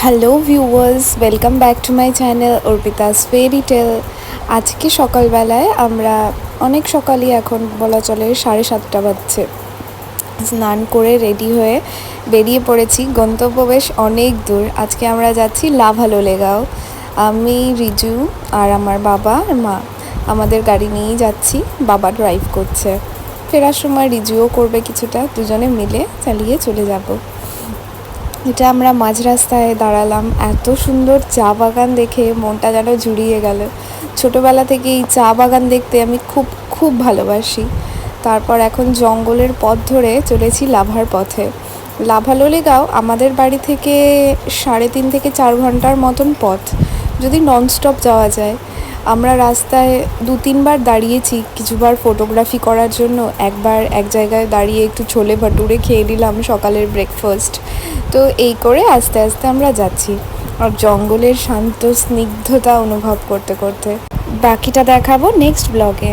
Hello viewers, welcome back to my channel Arpita's fairy tale. আজকে সকালবেলায় আমরা অনেক সকালই, এখন বলা চলে 7:30 বাজছে, স্নান করে রেডি হয়ে বেরিয়ে পড়েছি। গন্তব্য বেশ অনেক দূর। আজকে আমরা যাচ্ছি লাভালোলেগাঁও। আমি, রিজু আর আমার বাবা আর মা আমাদের গাড়ি নিয়েই যাচ্ছি। বাবা ড্রাইভ করছে। ফেরার সময় রিজুও করবে কিছুটা, দুজনে মিলে চালিয়ে চলে যাব। এটা আমরা মাঝ রাস্তায় দাঁড়ালাম। এত সুন্দর চা বাগান দেখে মনটা যেন জুড়িয়ে গেল। ছোটোবেলা থেকে এই চা বাগান দেখতে আমি খুব খুব ভালোবাসি। তারপর এখন জঙ্গলের পথ ধরে চলেছি লাভার পথে। লাভালোলেগাঁও আমাদের বাড়ি থেকে 3.5 থেকে 4 ঘন্টার মতন পথ, যদি ননস্টপ যাওয়া যায়। আমরা রাস্তায় 2-3 বার দাঁড়িয়েছি, কিছুবার ফটোগ্রাফি করার জন্য। একবার এক জায়গায় দাঁড়িয়ে একটু ছোলে ভাটুরে খেয়ে নিলাম, সকালের ব্রেকফাস্ট। তো এই করে আস্তে আস্তে আমরা যাচ্ছি, আর জঙ্গলের শান্ত স্নিগ্ধতা অনুভব করতে করতে। বাকিটা দেখাবো নেক্সট ব্লগে।